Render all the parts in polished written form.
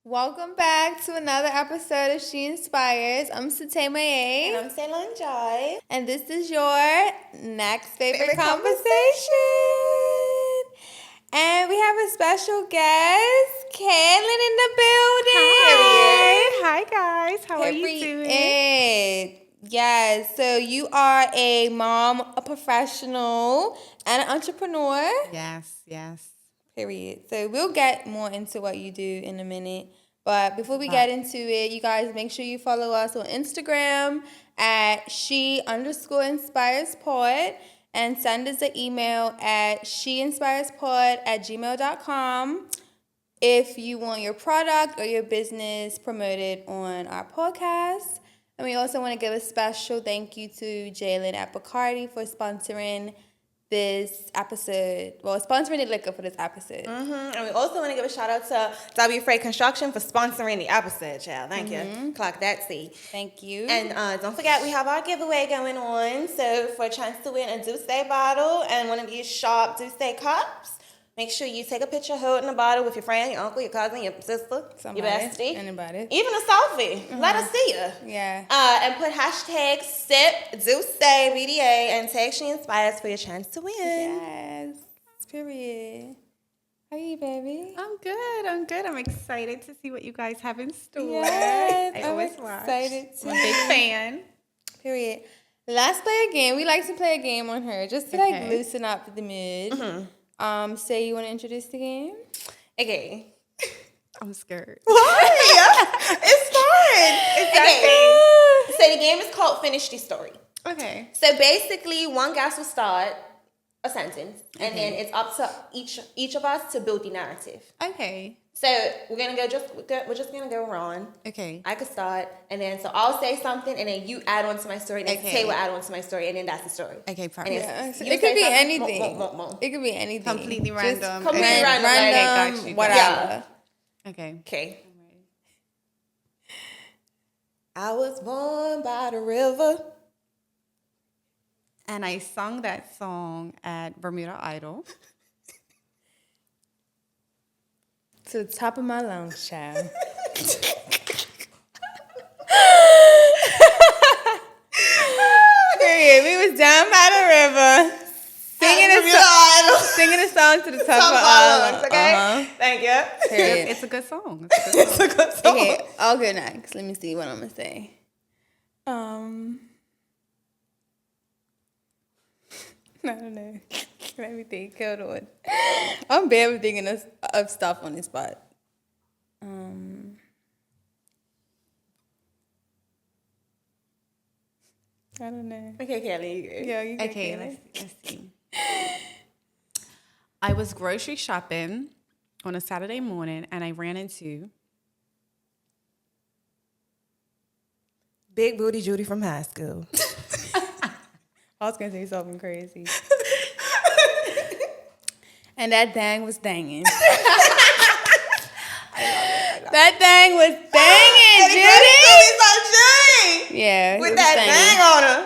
Welcome back to another episode of She Inspires. I'm Satema And A. I'm Ceylon Joy. And this is your next favorite conversation. And we have a special guest, Kalyn in the building. Hi guys. How are you doing? Period. Yes. So you are a mom, a professional, and an entrepreneur. Yes. Period. So we'll get more into what you do in a minute. But before we get into it, you guys make sure you follow us on Instagram at she_inspirespod and send us an email at sheinspirespod@gmail.com if you want your product or your business promoted on our podcast. And we also want to give a special thank you to Jalen at Bacardi for sponsoring this episode. Well, sponsoring the liquor for this episode. And we also want to give a shout out to W Freight Construction for sponsoring the episode, child. Thank you. Clock that C. Thank you. And don't forget, we have our giveaway going on. So for a chance to win a Douce bottle and one of these sharp Douce cups, make sure you take a picture holding the bottle with your friend, your uncle, your cousin, your sister, Somebody, your bestie. anybody. Even a selfie. Let us see you. Yeah. And put hashtag #SipDouceBDA and tag She Inspires for your chance to win. Yes. Period. How are you, baby? I'm good. I'm excited to see what you guys have in store. Yes, I I'm always watch. excited too. I'm a big fan. Period. Let's play a game. We like to play a game on her just to like Okay. loosen up the mood. Say you want to introduce the game? Okay. I'm scared. Why? It's fun. Okay. So the game is called Finish the Story. Okay. So basically, one guest will start a sentence, and then it's up to each of us to build the narrative. Okay. So we're just gonna go around. Okay. I could start, and then so I'll say something, and then you add on to my story, and then Okay. Tay will add on to my story, and then that's the story. Okay, And perfect. it's- Yeah. you It could say be something, anything. mo. It could be anything. Completely Just random. completely Okay. random. Random, Okay, whatever. Yeah. Okay. Okay. I was born by the river. And I sung that song at Bermuda Idol. To the top of my lungs, child. Period. We was down by the river singing a song to the top of our lungs. Okay. Thank you. Period. It's a good song. It's a good song. Okay, I'll go next. Let me see what I'm gonna say. I don't know. Let me think. Hold on. I'm bad with thinking of stuff on the spot. I don't know. Okay, Kelly, you good. Yeah, you can Okay, get it. let's see. I was grocery shopping on a Saturday morning and I ran into Big Booty Judy from high school. I was gonna say something crazy. And that dang was danging. That dang was danging, Judy. Yeah, With it was that danging. bang on her.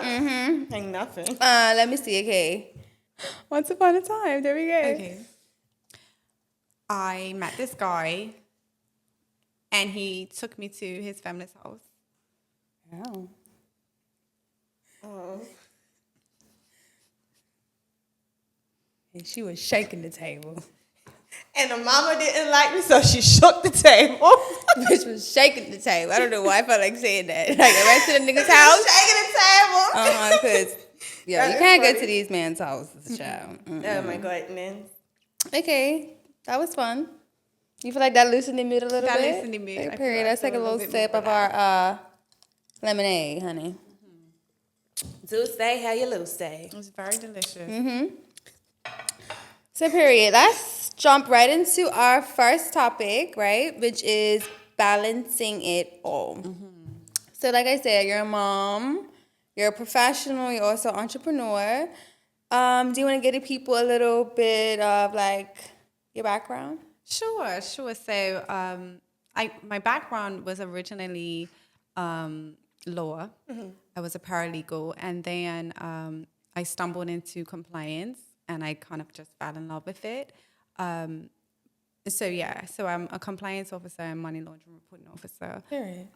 Ain't nothing. Let me see. Okay. Once upon a time. There we go. Okay. I met this guy and he took me to his family's house. Oh. Oh. And she was shaking the table. And the mama didn't like me, so she shook the table. Bitch was shaking the table. I don't know why I felt like saying that. Like I went to the nigga's house. Shaking the table. Because you That is can't go funny. to these men's houses, child. Oh my goodness. Okay, that was fun. You feel like that loosened the mood a little That bit? loosened the mood. Okay, I feel period. like Let's take a I feel a little little bit sip more of our lemonade, honey. Douce, how you loose say? It was very delicious. So, period. Let's jump right into our first topic, right? Which is balancing it all. So, like I said, you're a mom, you're a professional, you're also an entrepreneur. Do you want to give the people a little bit of like your background? Sure. So, my background was originally law. I was a paralegal, and then I stumbled into compliance, and I kind of just fell in love with it. So so I'm a compliance officer and money laundering reporting officer. Period.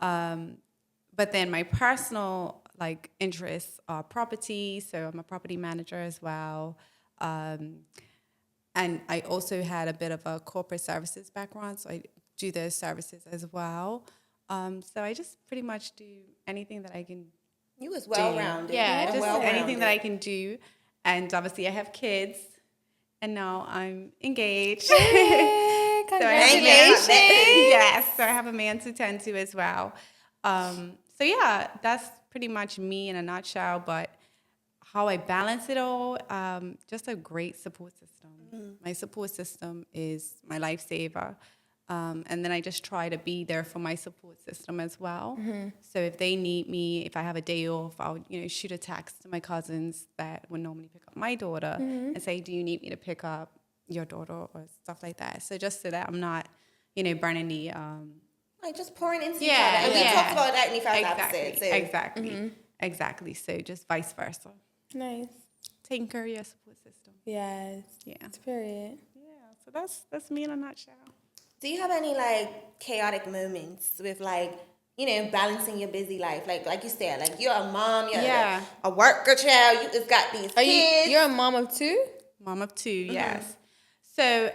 But then my personal like interests are property, so I'm a property manager as well. And I also had a bit of a corporate services background, so I do those services as well. So I just pretty much do anything that I can. You was well-rounded. Yeah, And just well-rounded. anything that I can do. And obviously I have kids, and now I'm engaged. Yay, So I have a man- congratulations. yes, so I have a man to tend to as well. So yeah, that's pretty much me in a nutshell. But how I balance it all, just a great support system. My support system is my lifesaver. And then I just try to be there for my support system as well. So if they need me, if I have a day off, I'll shoot a text to my cousins that would normally pick up my daughter and say, "Do you need me to pick up your daughter?" or stuff like that. So just so that I'm not, burning the Like just pouring into each Yeah, other. And we yeah. talked about that in the first exactly, episode. So. exactly. So just vice versa, Nice. taking care of your support system. Yes. Yeah, Period. yeah. So that's me in a nutshell. Do you have any like chaotic moments with like, balancing your busy life? Like you said, like you're a mom, you're Yeah. a worker child, you just got these Are kids. you're a mom of two? Mom of two, yes. So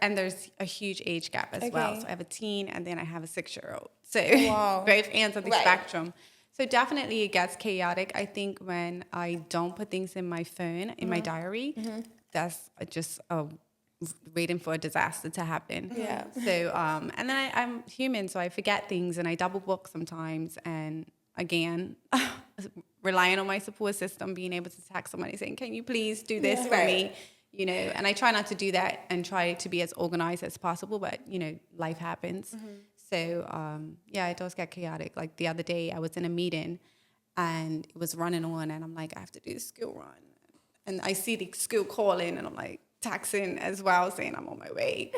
there's a huge age gap as well. Okay. So I have a teen and then I have a 6-year-old. So Wow. both ends of the Right. spectrum. So definitely it gets chaotic. I think when I don't put things in my phone, in my diary, that's just waiting for a disaster to happen. Yeah. So and then I'm human, so I forget things and I double book sometimes. And again, relying on my support system, being able to text somebody saying, "Can you please do this for me?" And I try not to do that and try to be as organized as possible, but life happens. So it does get chaotic. Like the other day I was in a meeting and it was running on and I'm like, I have to do the school run. And I see the school calling and I'm like texting as well saying I'm on my way.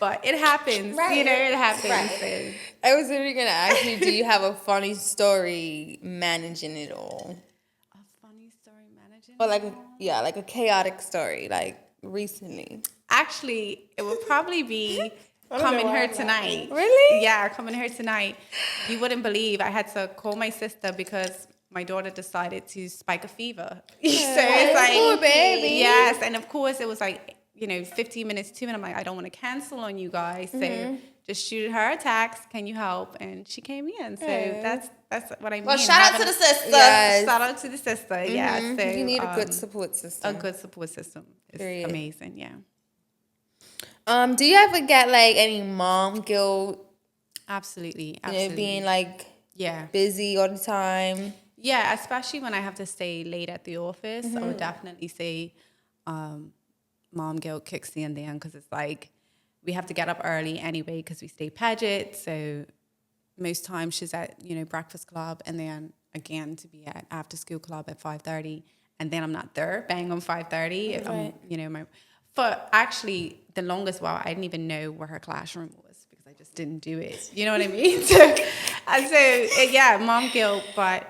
But it happens, Right. it happens. Right. So. I was literally gonna ask you, do you have a funny story managing it all? A funny story managing? Or like a chaotic story, like recently. Actually, it would probably be coming here tonight. Really? Yeah, coming here tonight. You wouldn't believe I had to call my sister because my daughter decided to spike a fever. So it's like, poor baby. Yes, and of course it was like 15 minutes to, and I'm like, I don't want to cancel on you guys, so just shoot her a text. Can you help? And she came in. So that's what I mean. Well, shout out to the sister. Yes. Shout out to the sister. Yeah. So You need a good support system. a good support system. It's Period. amazing. Yeah. Do you ever get like any mom guilt? Absolutely. Being like Yeah. busy all the time. Yeah, especially when I have to stay late at the office. I would definitely say mom guilt kicks in there because it's like we have to get up early anyway because we stay Paget. So most times she's at, breakfast club and then again to be at after school club at 5:30. And then I'm not there, bang on 5:30. If Right. I'm, for actually the longest while, I didn't even know where her classroom was because I just didn't do it. You know what I mean? Mom guilt, but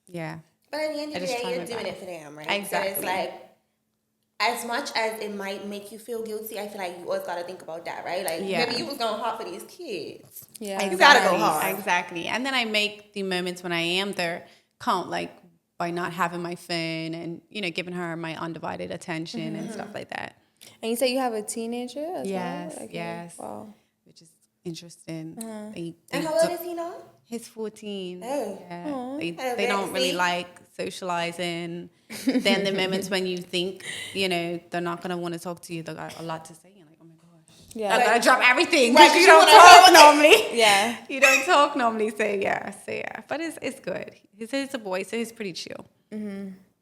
yeah. But at the end of the just day, try you're my doing best. it for them, right? Exactly. So it's like, as much as it might make you feel guilty, I feel like you always got to think about that, right? Like, Yeah. maybe you was going hard for these kids. Yeah. You gotta go hard. Exactly. And then I make the moments when I am there count, like by not having my phone and, giving her my undivided attention and stuff like that. And you say you have a teenager as Yes, well? Okay. yes. Wow. Which is interesting. And how old is he now? He's 14. Oh. Yeah. They very don't really sweet. like socializing. Then the moments when you think, they're not going to want to talk to you, they got a lot to say. You're like, oh my gosh. Yeah. I gotta drop everything Right, because you you don't wanna talk know. normally. Yeah. You don't talk normally, so yeah. But it's good. He's a boy, so he's pretty chill.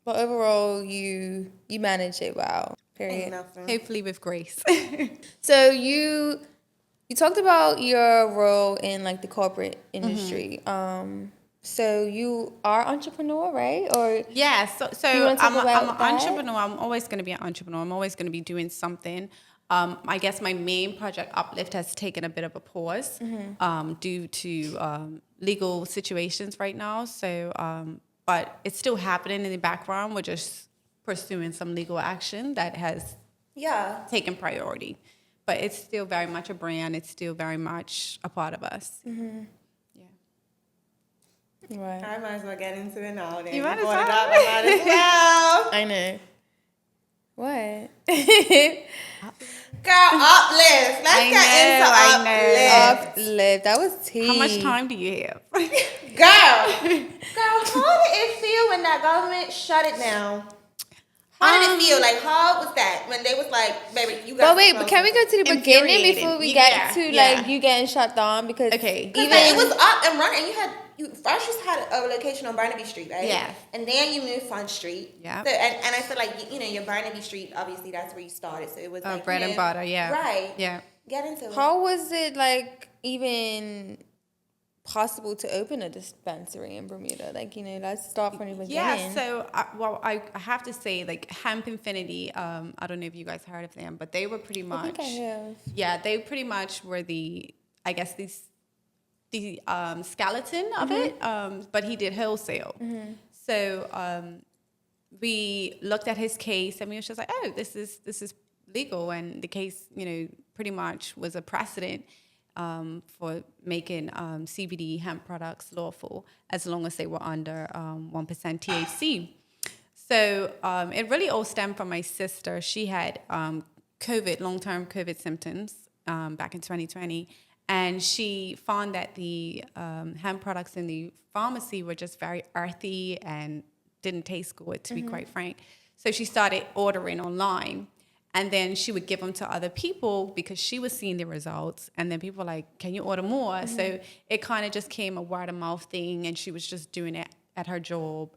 But overall, you manage it well. Ain't Period. nothing. Hopefully with grace. So you talked about your role in like the corporate industry. So you are entrepreneur, right? Or Yeah, so You wanna talk I'm an about that? entrepreneur. I'm always going to be an entrepreneur. I'm always going to be doing something. I guess my main project, Uplift, has taken a bit of a pause due to legal situations right now. So, but it's still happening in the background. We're just pursuing some legal action that has Yeah. taken priority. but it's still very much a brand. It's still very much a part of us. Mm-hmm. Yeah. Right. I might as well get into it now. Then. You might as brought it well. up, I might as well. I know. What? Girl, Uplift. Let's get into Uplift. Uplift. That was tea. How much time do you have? Girl, how did it feel when that government shut it down? How did it feel? Like, how was that when they was like, baby, you got. But wait, but can we go to the beginning Infuriating. before we Yeah, get to yeah. like you getting shut down? Because Okay. Because even like, it was up and running. You first just had a location on Barnaby Street, right? Yeah. And then you moved Front Street. Yeah. So, and I feel like your Barnaby Street, obviously that's where you started. So it was like Bread and butter, yeah. Right. Yeah. Get into it. how was it like even possible to open a dispensary in Bermuda? Like, let's start from the beginning. Yeah, so, I have to say, like, Hemp Infinity, I don't know if you guys heard of them, but they were pretty much... I think I have. Yeah, they pretty much were the skeleton of it, but he did wholesale. So we looked at his case and we were just like, oh, this is legal, and the case, pretty much was a precedent for making CBD hemp products lawful as long as they were under 1% THC. So it really all stemmed from my sister. She had long-term COVID symptoms back in 2020. And she found that the hemp products in the pharmacy were just very earthy and didn't taste good, to be quite frank. So she started ordering online. And then she would give them to other people because she was seeing the results. And then people were like, can you order more? So it kind of just came a word of mouth thing. And she was just doing it at her job.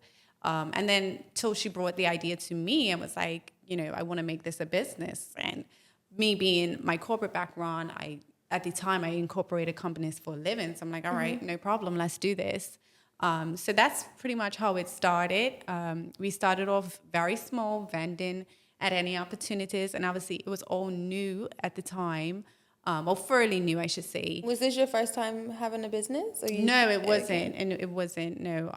And then till she brought the idea to me and was like, I want to make this a business. And me being my corporate background, at the time, I incorporated companies for a living. So I'm like, all right, no problem. Let's do this. So that's pretty much how it started. We started off very small, vending at any opportunities. And obviously, it was all new at the time. Or fairly new, I should say. Was this your first time having a business? Or No, it wasn't. And it wasn't, no.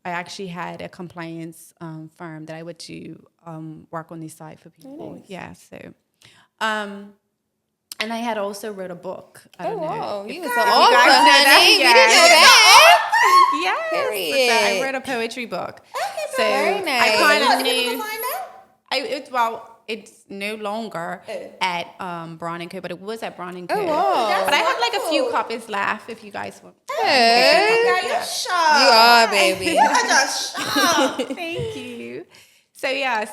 I actually had a compliance firm that I would do work on the side for people. Oh, nice. Yeah, so... and I had also wrote a book. I don't know. Wow. if You was you an guys author, know that. honey. We didn't know that. Yes. Period. So I wrote a poetry book. So Very nice. I kind of Did people knew. find out? It's no longer at Brown & Co., but it was at Brown & Co. Oh, wow. But I have like a few copies left if you guys want. Hey. Girl, you're sharp. You are, baby. You are just sharp. Thank you. So yeah,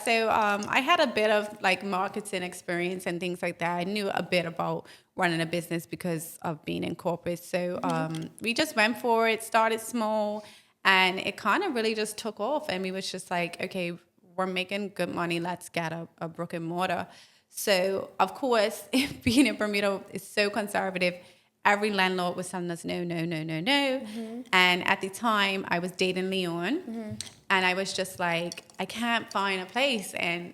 I had a bit of like marketing experience and things like that. I knew a bit about running a business because of being in corporate. So we just went for it, started small, and it kind of really just took off. And we was just like, okay, we're making good money. Let's get a brick and mortar. So of course, being in Bermuda is so conservative. Every landlord was telling us no. And at the time, I was dating Leon. And I was just like, I can't find a place. And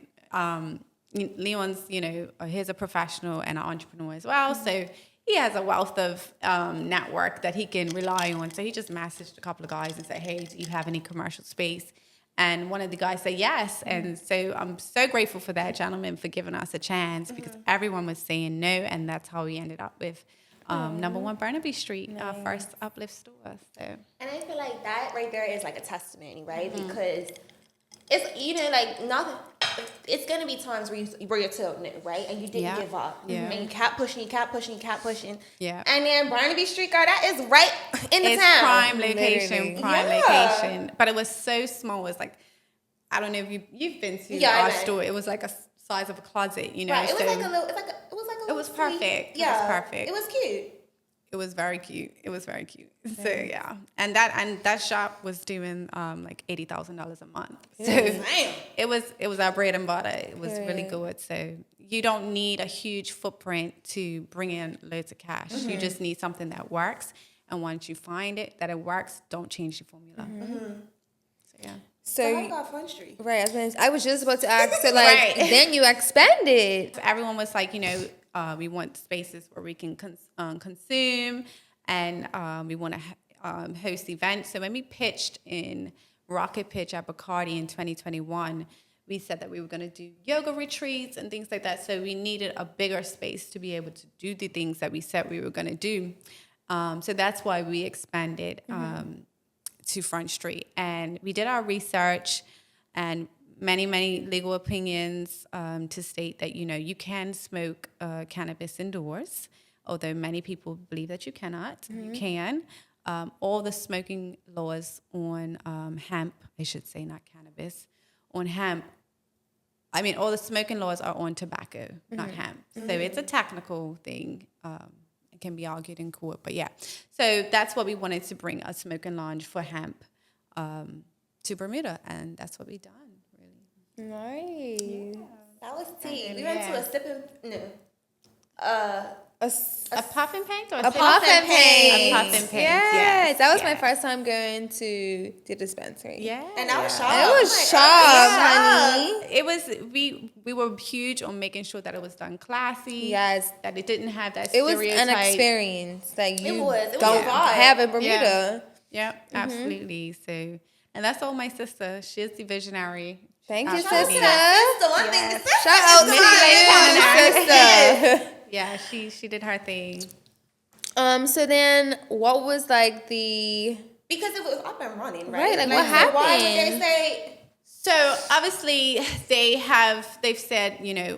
Leon's, he's a professional and an entrepreneur as well. So he has a wealth of network that he can rely on. So he just messaged a couple of guys and said, hey, do you have any commercial space? And one of the guys said yes. And so I'm so grateful for that gentleman for giving us a chance because everyone was saying no. And that's how we ended up with number 1 Barnaby Street, our first Uplift store. So. And I feel like that right there is like a testimony, right? Because it's, like nothing. It's going to be times where you're told no, right? And you didn't give up. Yeah. And you kept pushing. Yeah. And then Barnaby Street, girl, that is right in the It's town. prime location, Literally. location. But it was so small. It's like, I don't know if you've been to I our know. store. It was like a size of a closet, Right. It was so like a little. it was perfect. Yeah. It was perfect. It was cute. It was very cute. So yeah, and that shop was doing like $80,000 a month. So Damn. it was our bread and butter. It was really good. So you don't need a huge footprint to bring in loads of cash. You just need something that works. And once you find it that it works, don't change the formula. So yeah. So I got Front Street. Right. I was just about to ask. So Right. then you expanded. So everyone was like, we want spaces where we can consume, and we want to host events. So when we pitched in Rocket Pitch at Bacardi in 2021, we said that we were going to do yoga retreats and things like that. So we needed a bigger space to be able to do the things that we said we were going to do. So that's why we expanded to Front Street. And we did our research and many legal opinions to state that, you can smoke cannabis indoors, although many people believe that you cannot. You can. All the smoking laws on hemp, I should say, not cannabis, on hemp, all the smoking laws are on tobacco, not hemp. So it's a technical thing. It can be argued in court, but yeah. So that's what we wanted to bring, a smoking lounge for hemp to Bermuda, and that's what we done, really. Nice. Yeah. That was tea. We went to a A puff and paint or A puff and paint. A puff and paint. Yes, that was my yes. first time going to the dispensary. Yeah. and I was shocked. It was I'm sharp, like, honey. It was we were huge on making sure that it was done classy. Yes. That it didn't have that It was stereotype. an experience that you was a don't vibe. have in Bermuda. Yeah, absolutely. So, and that's all my sister. She's the visionary. Thank you, Absolutely. sister. That's the one thing. Yes. Sister Shout out to you, sister. Yeah, she did her thing. So then what was like the because it was up and running, Right, right? like, what so why would they happened? say? So obviously they've said,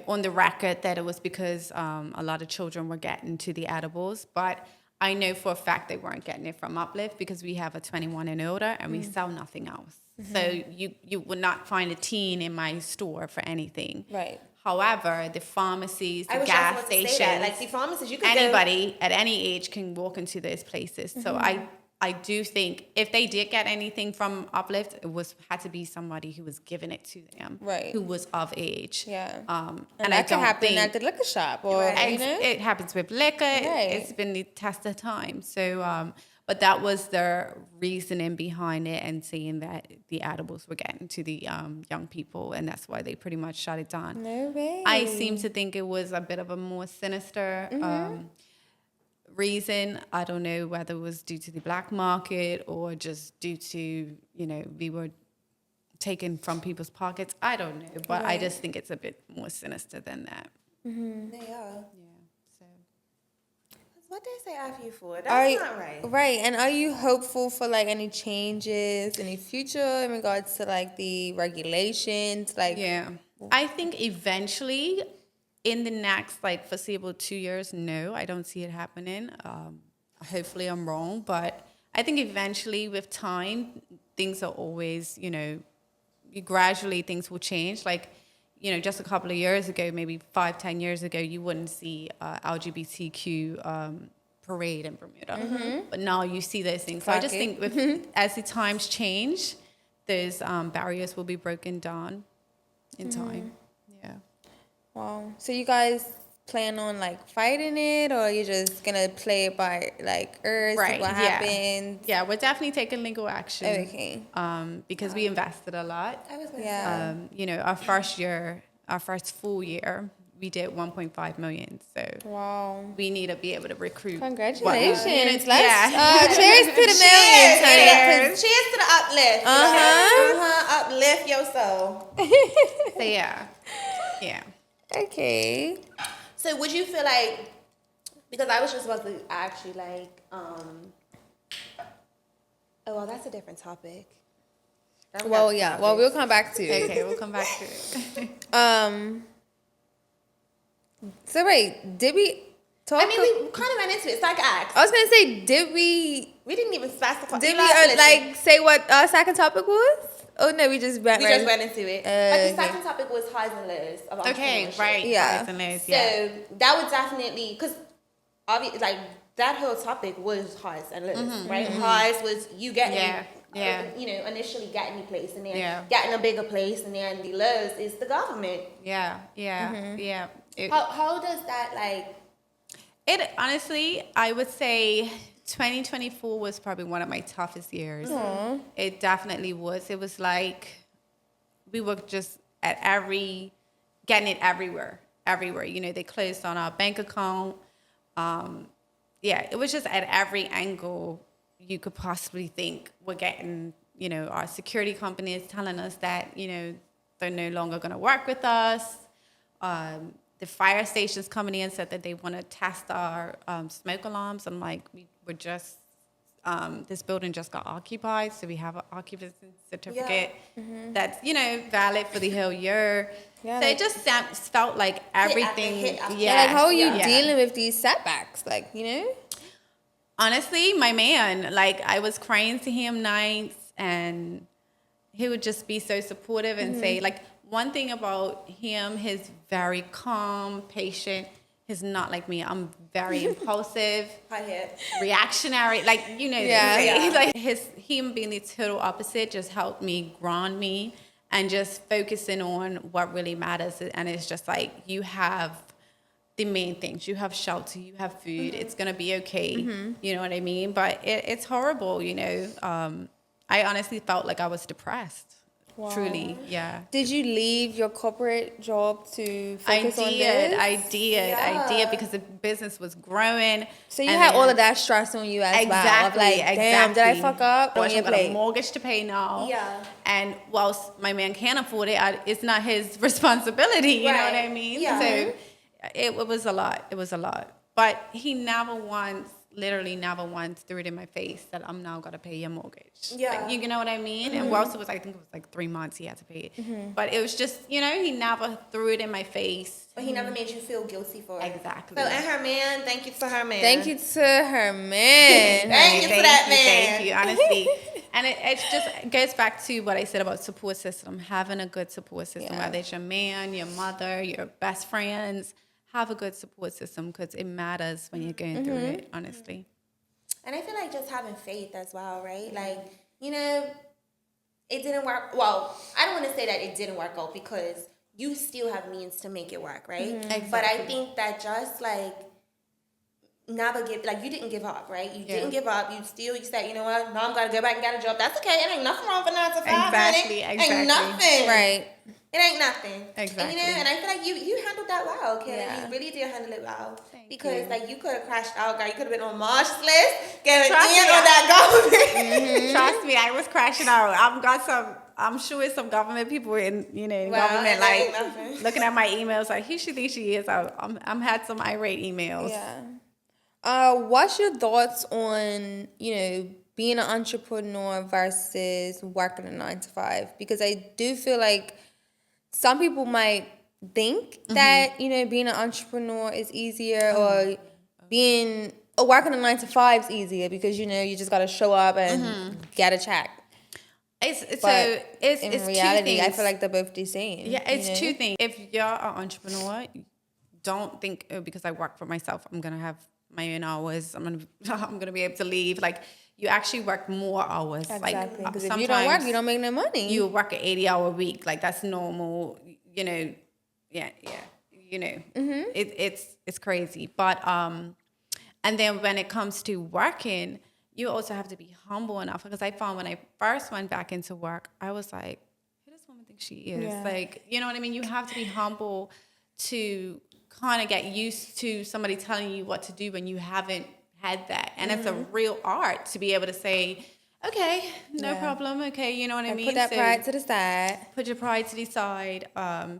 on the record that it was because a lot of children were getting to the edibles, but I know for a fact they weren't getting it from Uplift because we have a 21 and older and we sell nothing else. So you would not find a teen in my store for anything. Right. However, the pharmacies, I the was gas just about to say stations, that. Like the pharmacists, you could anybody at any age can walk into those places. So I do think if they did get anything from Uplift, it had to be somebody who was giving it to them, Right. who was of age. Yeah. And and I that could don't happen think, at the liquor shop or it happens with liquor. Right. It's been the test of time. So, but that was their reasoning behind it and saying that the edibles were getting to the young people, and that's why they pretty much shut it down. No way. I seem to think it was a bit of a more sinister reason. I don't know whether it was due to the black market or just due to, we were taken from people's pockets. I don't know, but I just think it's a bit more sinister than that. They are. Yeah. So What they say after you for? Are That's you- not right. Right. And are you hopeful for like any changes in the future in regards to like the regulations? Like yeah, I think eventually in the next foreseeable 2 years, no, I don't see it happening. Hopefully I'm wrong, but I think eventually with time, things are always, gradually things will change. Just a couple of years ago, maybe 5-10 years ago, you wouldn't see LGBTQ parade in Bermuda. But now you see those things. So I just think as the times change, those barriers will be broken down in time. Yeah. Wow. So you guys plan on like fighting it, or you're just gonna play it by like earth? Right, What yeah. happens? Yeah, we're definitely taking legal action. Okay. Because we invested a lot. I was gonna Yeah. Our first full year, we did 1.5 million. So Wow. we need to be able to recruit. Congratulations. Yeah. Let's cheers to the millions, honey. 'cause- Cheers to the uplift. Uplift your soul. So yeah. Okay. So would you feel like, because I was just about to ask you well, that's a different topic. Well, yeah. Well, we'll come back to it. Okay, we'll come back to it. So wait, did we talk? I mean, we kind of went into it. It's like ask. I was gonna say, did we We didn't even specify. Did You we have to listen. like say what our second topic was? Oh no, we just went We right. just went into it. But Okay. the second topic was highs and lows of Okay, entrepreneurship. right. Yeah. Highs and lows, So yeah. that would definitely, because obviously, like that whole topic was highs and lows, right? Highs was you getting, Yeah. Initially getting your place, and then Yeah. getting a bigger place, and then the lows is the government. Yeah. How does that like? It honestly, I would say 2024 was probably one of my toughest years. It definitely was. It was like we were just getting it everywhere. They closed on our bank account. It was just at every angle you could possibly think. We're getting, our security company is telling us that, they're no longer going to work with us. The fire station's coming in, said that they want to test our smoke alarms. I'm like, we're just, this building just got occupied, so we have an occupancy certificate that's, valid for the whole year. Yeah, so like- it just felt like everything. hit after Yeah, like how are you Yeah. dealing with these setbacks? Like, Honestly, my man, like I was crying to him nights, and he would just be so supportive and say, like, one thing about him, he's very calm, patient. He's not like me. I'm very impulsive, reactionary, like, Yeah. like him being the total opposite just helped me ground me and just focusing on what really matters. And it's just like, you have the main things. You have shelter, you have food. It's going to be okay. You know what I mean? But it's horrible, I honestly felt like I was depressed. Wow. Truly, yeah. Did you leave your corporate job to focus on this? I did because the business was growing. So you and had then- all of that stress on you as well. Of Exactly, like, damn, did I fuck up? On I've your got a plate. mortgage to pay now. Yeah. And whilst my man can't afford it, it's not his responsibility. You know what I mean? Yeah. So it was a lot. It was a lot. But he literally never once threw it in my face that I'm now going to pay your mortgage. Yeah. Like, you know what I mean? And whilst I think it was like 3 months he had to pay it. But it was just, he never threw it in my face. But he never made you feel guilty for it. Exactly. So, and her man, thank you to her man. Thank you to her man. Thank you to that man. Thank you, honestly. And it goes back to what I said about support system, having a good support system, whether it's your man, your mother, your best friends. Have a good support system because it matters when you're going through it, honestly. And I feel like just having faith as well, right? Like, it didn't work. Well, I don't want to say that it didn't work out because you still have means to make it work, right? Exactly. But I think that just like never give, like you didn't give up, right? You didn't give up. You said, you know what? No, I'm going to go back and get a job. That's okay. It ain't nothing wrong for 9 to 5. Exactly. Ain't nothing. Right. It ain't nothing. Exactly. And I feel like you handled that well, Kalyn. Yeah. You really did handle it well. Thank because you. like you could have crashed out, girl. You could have been on Marsh's list, going in Trust me, on that government. Trust me, I was crashing out. I'm sure some government people in government that ain't like nothing. looking at my emails like who she thinks she is. I'm had some irate emails. Yeah. What's your thoughts on, being an entrepreneur versus working a 9 to 5? Because I do feel like some people might think that, being an entrepreneur is easier or working a 9 to 5 is easier because, you just got to show up and get a check. It's In reality, two I things. feel like they're both the same. Yeah, it's two things. If you're an entrepreneur, don't think, because I work for myself, I'm gonna have my own hours. I'm gonna be able to leave. Like you actually work more hours. Exactly. Because Like if you don't work, sometimes you don't make no money. you work an 80-hour week. Like that's normal. Yeah. It's crazy. But and then when it comes to working, you also have to be humble enough. Because I found when I first went back into work, I was like, who does this woman think she is? Yeah. Like, you know what I mean? You have to be humble to kind of get used to somebody telling you what to do when you haven't had that. And it's a real art to be able to say, okay, no problem. Okay, you know what I mean? Put that pride to the side. Put your pride to the side,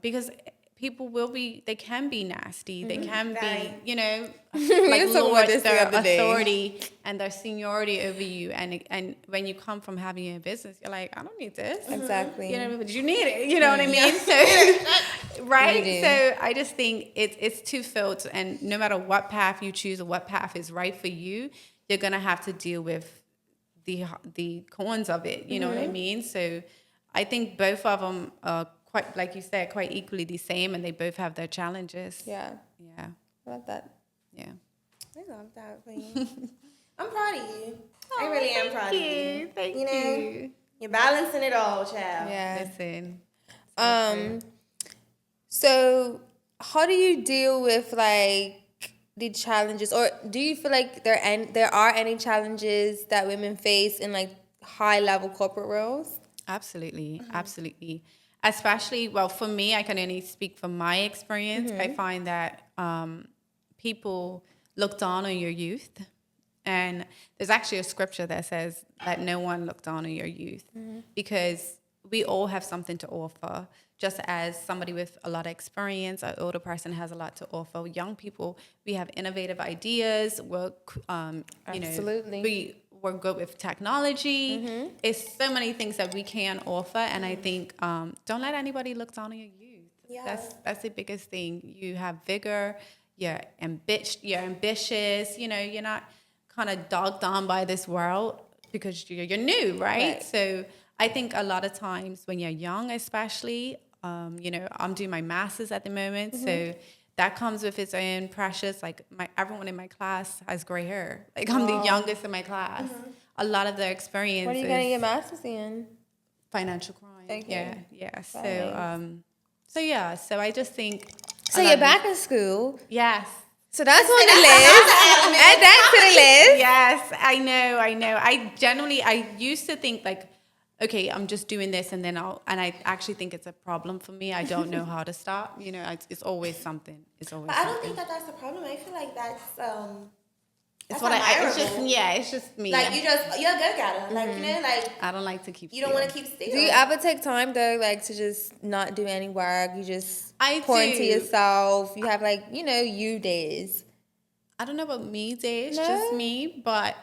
because people they can be nasty. They can be, like talking about this the their other day. authority and their seniority over you. And when you come from having your business, you're like, I don't need this. Exactly. But you need it. You know what I mean? So, right? You do. So I just think it's two-filled. And no matter what path you choose or what path is right for you, you're going to have to deal with the cons of it. You know what I mean? So I think both of them are quite, like you said, quite equally the same, and they both have their challenges. Yeah. Yeah. I love that. Yeah. I love that for you. I'm proud of you. I really am proud of you. Thank You know? you. You're balancing it all, child. Yeah. Listen. So how do you deal with like the challenges, or do you feel like there are any challenges that women face in like high level corporate roles? Absolutely. Absolutely. Especially, well, for me, I can only speak from my experience. I find that people look down on your youth. And there's actually a scripture that says that no one look down on your youth, because we all have something to offer. just as somebody with a lot of experience, an older person has a lot to offer. Young people, we have innovative ideas. Absolutely. We're good with technology. It's so many things that we can offer, and I think don't let anybody look down on your youth. Yeah. That's the biggest thing. You have vigor. You're ambitious. You're not kind of dogged down by this world because you're new, right? So I think a lot of times when you're young, especially, I'm doing my master's at the moment, so that comes with its own pressures. Like everyone in my class has gray hair. Like I'm the youngest in my class. A lot of the experience. What are you getting your master's in? Financial crime. Thank you. Yeah. So I just think. So you're back in school. Yes. So that's on the list. Add that to the list. Yes, I know. I used to think like, okay, I'm just doing this and I actually think it's a problem for me. I don't know how to stop. It's always something. It's always. But I don't think that's the problem. I feel like that's it's just me. Like you're a go-getter. Like I don't like to keep. You don't want to keep still. Do you ever take time though, like to just not do any work? You just pour into do. yourself. You have you days. I don't know about me days, No? just me, but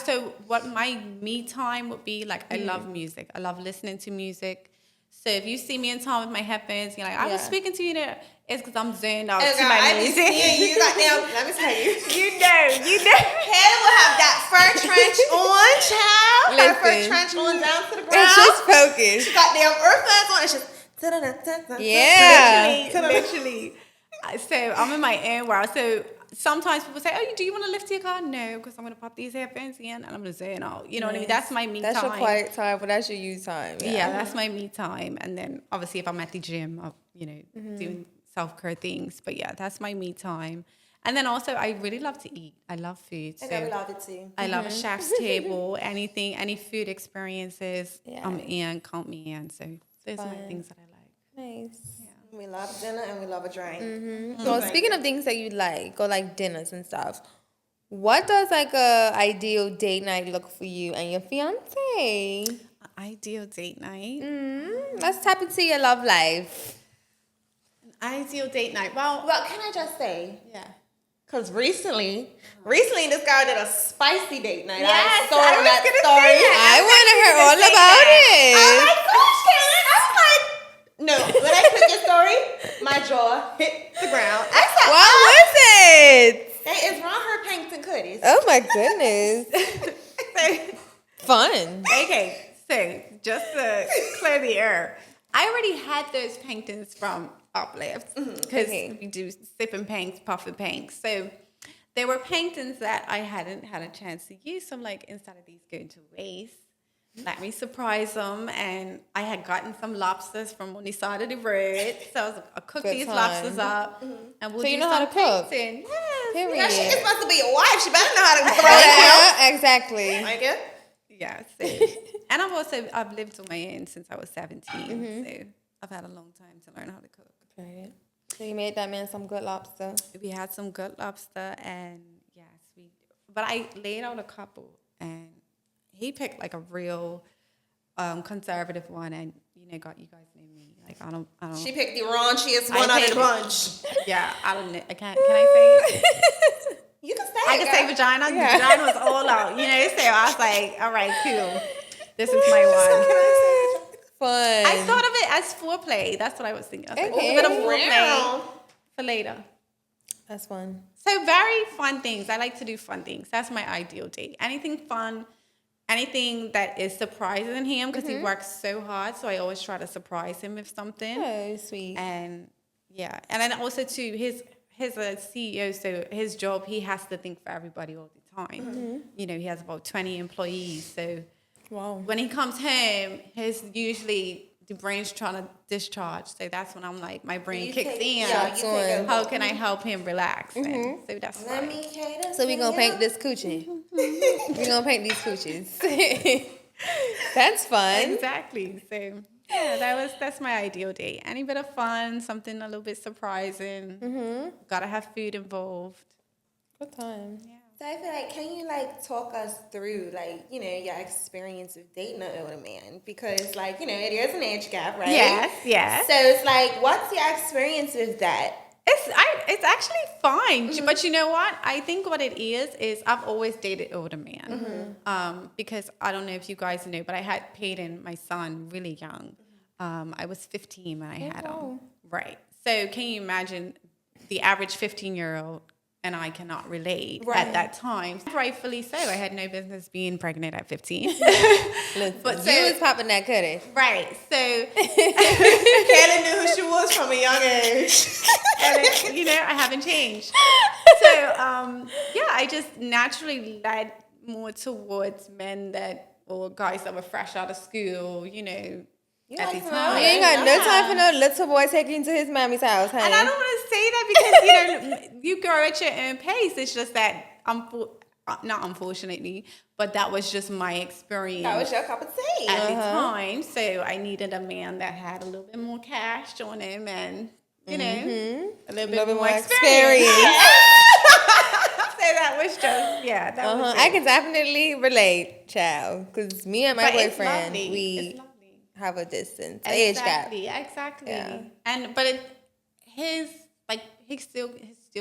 so what my me time would be like. I love music. I love listening to music. So if you see me in town with my headphones, you're like, I was speaking to you there. It's because I'm zoned out to my music. You let me tell you. You know. Hannah will have that fur trench on, child. Her fur Listen. trench on down to the ground. It's just focused. She got damn earphones on. It's just Yeah. Literally. So I'm in my own world. So sometimes people say, "Oh, do you want to lift your car?" No, because I'm going to pop these headphones in and I'm going to zone out. You know what I mean? That's my me time. That's your quiet time, but that's your you time. Yeah, that's my me time. And then obviously if I'm at the gym, I'm, doing self-care things. But yeah, that's my me time. And then also I really love to eat. I love food. So I love it too. I love a chef's table, any food experiences. I'm in, count me in. So those are my things that I like. Nice. We love dinner and we love a drink. Well, speaking of things that you like, or like dinners and stuff, what does like a ideal date night look for you and your fiance? Ideal date night. Let's tap into your love life. Ideal date night. Well, Can I just say? yeah. Because recently this girl did a spicy date night. Yes, I saw I was that gonna story. say that. I want to hear all about it. Oh my gosh, Kalyn. I was like, no, when I clicked your story, my jaw hit the ground. I said, What was it? That is Ron her Pankton Cooties. Oh my goodness. Fun. Okay, so just to clear the air, I already had those paintings from Uplift because we do sip and paints, puff and paints. So there were paintings that I hadn't had a chance to use. So I'm like, instead of these going to waste, let me surprise them. And I had gotten some lobsters from on the side of the road. So I cooked Good these time. lobsters up. And we'll So you do know how some to cook? painting. Period. Now, she is supposed to be your wife. She better know how to throw that Yeah, exactly. out. Like it? Yeah. So, and I've lived on my own since I was 17. So I've had a long time to learn how to cook. Right. So you made that man some good lobster. We had some good lobster and but I laid out a couple and he picked like a real conservative one and you guys know me. Like I don't She picked the raunchiest one out of the bunch. Yeah, I don't know. Can I say it? You can say I it, can say girl. vagina. Vagina was all out, so I was like, all right, cool. This is my one. Fun. I thought of it as foreplay. That's what I was thinking. I was like, Okay. a bit of foreplay Wow. for later. That's fun. So very fun things. I like to do fun things. That's my ideal date. Anything fun, anything that is surprising him because he works so hard. So I always try to surprise him with something. Oh, sweet. And yeah, and then also too, he's a CEO, so his job, he has to think for everybody all the time. He has about 20 employees, so Wow. when he comes home, his usually the brain's trying to discharge. So that's when I'm like, my brain kicks in. Yeah, you take over. How can I help him relax? And so that's Let why. me cater So we to gonna you. paint this coochie. We gonna paint these coochies. That's fun. Exactly. So yeah, that's my ideal date. Any bit of fun, something a little bit surprising. Gotta have food involved. Good time. Yeah. So I feel like, can you like talk us through like, you know, your experience with dating an older man? Because like, you know, it is an age gap, right? Yes. So it's like, what's your experience with that? It's actually fine, but you know what? I think what it is I've always dated older men, because I don't know if you guys know, but I had Peyton, my son, really young. I was 15 when I had him. Right. So can you imagine the average 15-year-old and I cannot relate at that time? Rightfully so. I had no business being pregnant at 15. But you was popping that cutty. Right. So Kalyn knew who she was from a young age. and you know, I haven't changed. So I just naturally led more towards men or guys that were fresh out of school, you know, at the time. You ain't got no time for no little boy taking you to his mommy's house, honey. And I don't want to say that because, you know, you grow at your own pace. It's just that, not unfortunately, but that was just my experience. That was your cup of tea. At the time. So I needed a man that had a little bit more cash on him and, you know, a little bit more experience. So that was just, that was it. I can definitely relate, child. Because me and my But it's boyfriend, lovely. we It's lovely. have a distance, age gap. Exactly. Yeah. But he still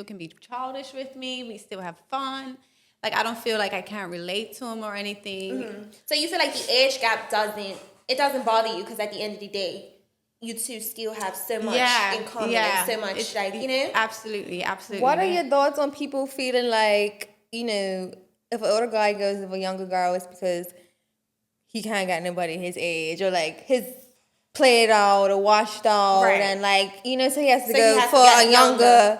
can be childish with me. We still have fun. Like I don't feel like I can't relate to him or anything. So you feel like the age gap doesn't bother you because at the end of the day, you two still have so much in common and so much you know? Absolutely. What are your thoughts on people feeling like, you know, if an older guy goes with a younger girl, it's because he can't get nobody his age or like his played out or washed out and like, you know, so he has to go for a younger.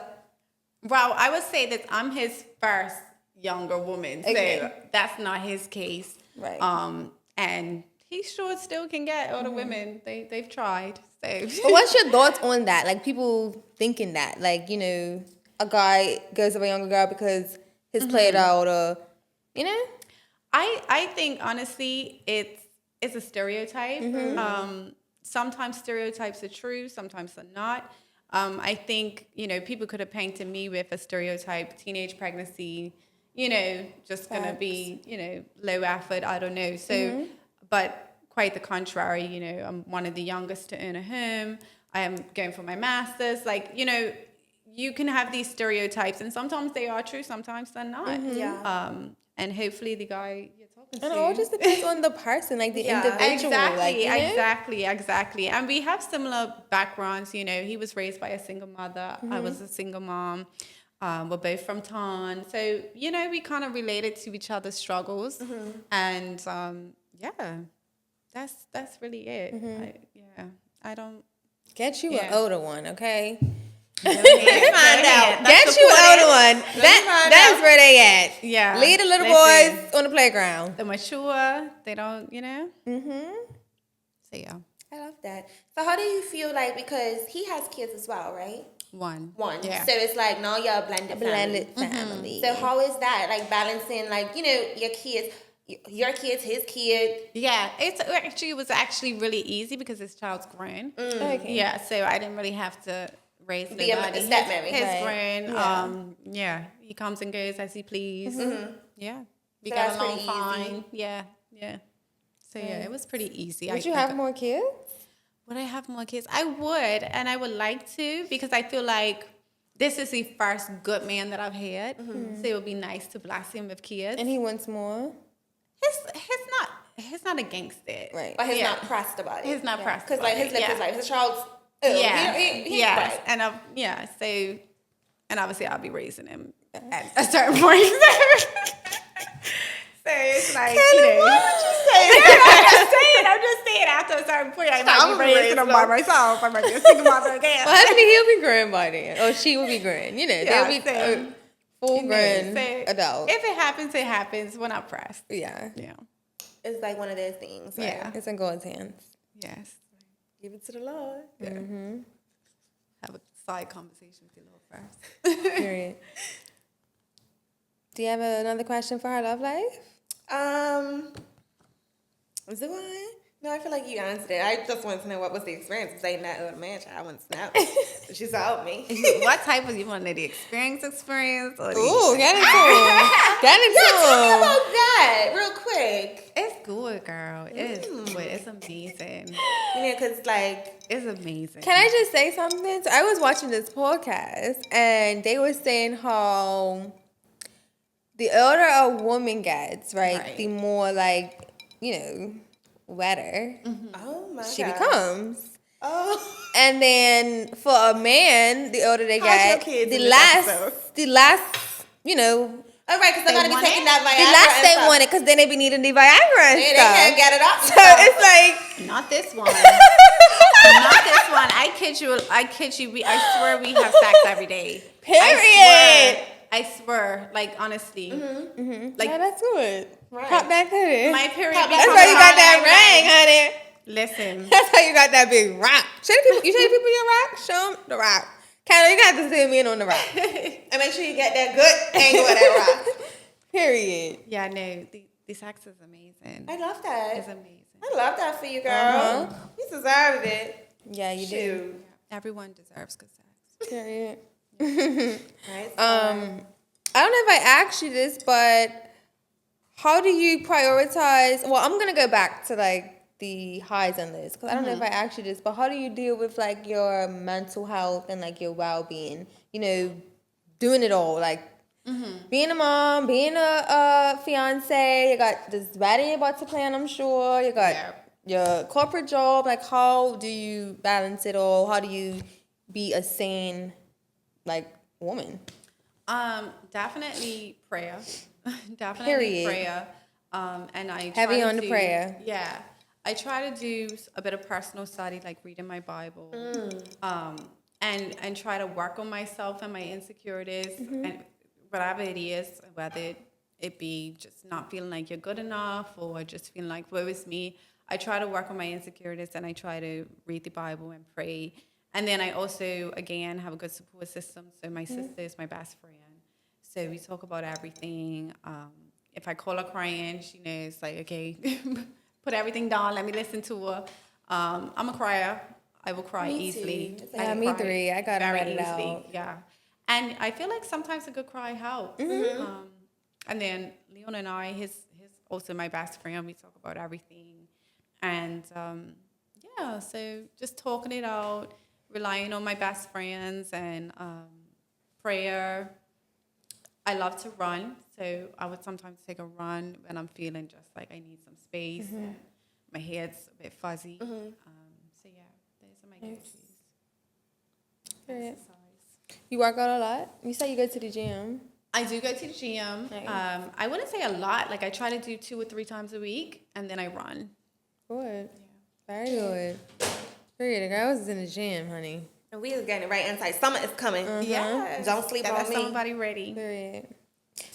Well, I would say that I'm his first younger woman, so that's not his case. Right. And he sure still can get older women. They've tried. So. But what's your thoughts on that? Like people thinking that, like, you know, a guy goes with a younger girl because his played out or, you know? I think honestly it's a stereotype. Sometimes stereotypes are true, sometimes they're not. I think, you know, people could have painted me with a stereotype, teenage pregnancy, you know, just gonna be, you know, low effort, I don't know. So but quite the contrary, you know, I'm one of the youngest to own a home. I am going for my master's. Like, you know, you can have these stereotypes and sometimes they are true, sometimes they're not. And hopefully the guy you're talking to. And it all just depends on the person, like the individual. Exactly. And we have similar backgrounds. You know, he was raised by a single mother. I was a single mom. We're both from town. So, you know, we kind of related to each other's struggles. And, that's really it. I don't... Get you an older one, okay? Find out. Get you an older one. That's where they at. Yeah. Leave the little boys on the playground. They're mature. They don't, you know? So, yeah. I love that. So how do you feel like, because he has kids as well, right? One. Yeah. So it's like now you're a blended family. So how is that? Like balancing, like, you know, your kids, his kid. Yeah, it was actually really easy because his child's grown. Okay. Yeah, so I didn't really have to raise Be a stepmommy. He's grown. He comes and goes as he please. Yeah, we got along fine. Yeah. So it was pretty easy. Would you have more kids? Would I have more kids? I would, and I would like to because I feel like this is the first good man that I've had. So it would be nice to bless him with kids. And he wants more? He's not against it. Right. But he's not pressed about it. He's not pressed because like his lip is like his child's right. And obviously I'll be raising him at a certain point. So it's like, you know. Why would you say that? I'm just saying after a certain point I might be raising him by myself. I might be a single mother again. Well, hopefully he'll be grown by then. Or she will be grown. You know, they'll be full-grown adults. If it happens, it happens. We're not pressed. Yeah. It's like one of those things. Right? Yeah. It's in God's hands. Yes. Give it to the Lord. Yeah. Have a side conversation with the Lord first. Period. Do you have another question for her love life? Is it one? No, I feel like you answered it. I just wanted to know what was the experience of dating that older man. I want to know. But you told me. What type of you want the experience or the Ooh, get into it. Get into Tell me it. about that real quick. It's good, girl. It's good. It's amazing. You know, because, like, It's amazing. Can I just say something? So I was watching this podcast, and they were saying how the older a woman gets, right. the more, like, wetter oh my she God. becomes. Oh. And then for a man, the older they How's get, your kids the in this last, All right, because they're going to be taking that the Viagra last and they stuff. want it because then they be needing the Viagra and They stuff. can't get it up. So it's like, Not this one. Not this one. I kid you. I swear we have sex every day. period. I swear. Like, honestly. Like, Yeah, that's good. Right. Pop that titty. my period. That's That's becomes why you got that harder ring, honey. and- Listen. That's how you got that big rock. You show the people your rock? Show them the rock. Kalyn, you got to zoom in on the rock. And make sure you get that good angle of that rock. Period. Yeah, no. The sex is amazing. I love that. It's amazing. I love that for you, girl. Uh-huh. You deserve it. Yeah, you do. Shoot. Everyone deserves good sex. Period. Right? I don't know if I asked you this, but how do you prioritize? Well, I'm gonna go back to like the highs and lows because I don't know if I asked you this, but how do you deal with like your mental health and like your well-being? Doing it all, like being a mom, being a fiance. You got this wedding you're about to plan, I'm sure. You got your corporate job. Like, how do you balance it all? How do you be a sane like woman? Definitely prayer. Definitely Period. prayer. And I Heavy try to on the do- prayer. Yeah, I try to do a bit of personal study, like reading my Bible, and try to work on myself and my insecurities, and whatever it is, whether it be just not feeling like you're good enough or just feeling like woe is me. I try to work on my insecurities and I try to read the Bible and pray. And then I also, again, have a good support system. So my sister is my best friend. So we talk about everything. If I call her crying, she knows, like, okay, put everything down. Let me listen to her. I'm a crier. I will cry Me easily. too. I Yeah, can me cry three. I gotta very let it easily. out. Yeah. And I feel like sometimes a good cry helps. And then Leon and I, he's also my best friend. We talk about everything. And yeah, so just talking it out, relying on my best friends and prayer. I love to run, so I would sometimes take a run when I'm feeling just like I need some space. And my head's a bit fuzzy. So yeah, those are my go-tos. Period. Exercise. You work out a lot? You say you go to the gym. I do go to the gym. Nice. I wouldn't say a lot. Like I try to do 2 or 3 times a week, and then I run. Good. Very good. Period. The girls is in the gym, honey. And we was getting it right inside. Summer is coming. Yeah. Don't sleep Gotta on have me. somebody ready. Period.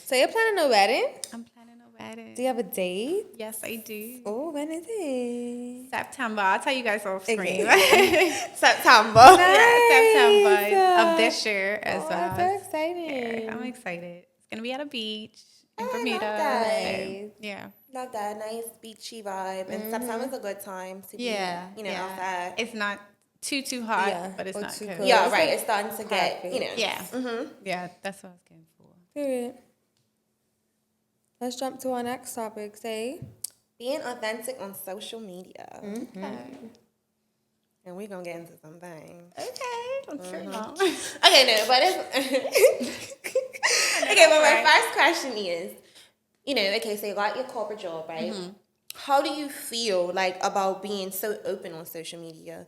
So you're planning a wedding? I'm planning a wedding. Do you have a date? Yes, I do. Oh, when is it? September. I'll tell you guys off screen. September. September of this year as Oh, well. that's so exciting. Yeah, I'm excited. It's gonna be at a beach in Oh, I love Bermuda. that. So, yeah. Love that nice beachy vibe. And September's a good time to be, outside. It's not too hot, Yeah, but it's or not too cold. cold. Yeah, It's right. like It's starting to get, perfect. Yeah. Yeah, that's what I was going for. Period. Let's jump to our next topic. Say, being authentic on social media. Okay. And we're going to get into some things. Okay. I'm sure not. Okay, no, but it's... okay, but my first question is, okay, so you got your corporate job, right? How do you feel, like, about being so open on social media?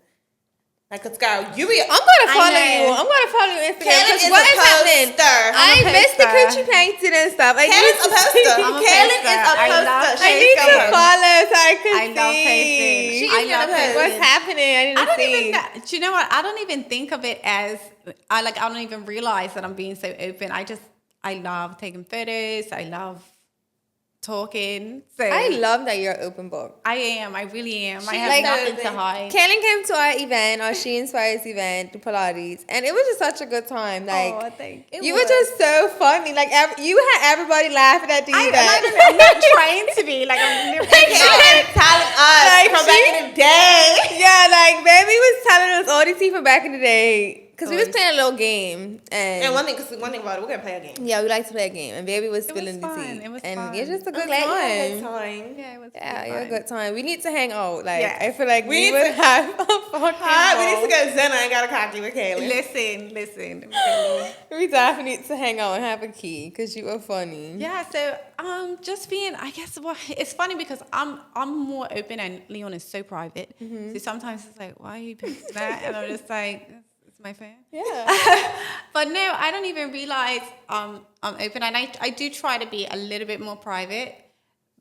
Like, 'cause girl, I'm gonna follow you. I'm gonna follow you on Instagram. Kalyn 'Cause is what a is happening? poster. I I'm a missed the poster. coochie painting and stuff. Like, Kalyn's a poster. I'm a Kalyn is a poster. I love poster. I She's need to gonna- follow so I can I love see. posting. She's I gonna love post. posting. What's happening? I need to I don't see. even. Do you know what? I don't even think of it as I don't even realize that I'm being so open. I love taking photos. I love talking. So I love that you're an open book. I am. I really am. I She's have like- nothing to hide. Kalyn came to our event, our She Inspires event, the Pilates, and it was just such a good time. Like, thank you were just so funny. Like, you had everybody laughing at the event. I'm not trying to be like I'm Telling us Like, from back in the day. Yeah, like, baby was telling us all these people back in the day. Because we was Oh. playing a little game. And one thing about it, we're gonna play a game. Yeah, we like to play a game. And baby was It was spilling the fun. tea. It was and fun. it's just a good Glad you had a time. good time. Yeah, it was. Yeah, really you're a fun. good time. We need to hang out. Like, Yes. I feel like We we need would to- have a fucking Hi, we need to ball. go Zena and got a coffee with Kalyn. Listen. We definitely need to hang out and have a key because you were funny. Yeah, so just being, I guess, well, it's funny because I'm more open and Leon is so private. So sometimes it's like, why are you posting that? And I'm just like, it's my fan. Yeah. But no, I don't even realize I'm open, and I do try to be a little bit more private,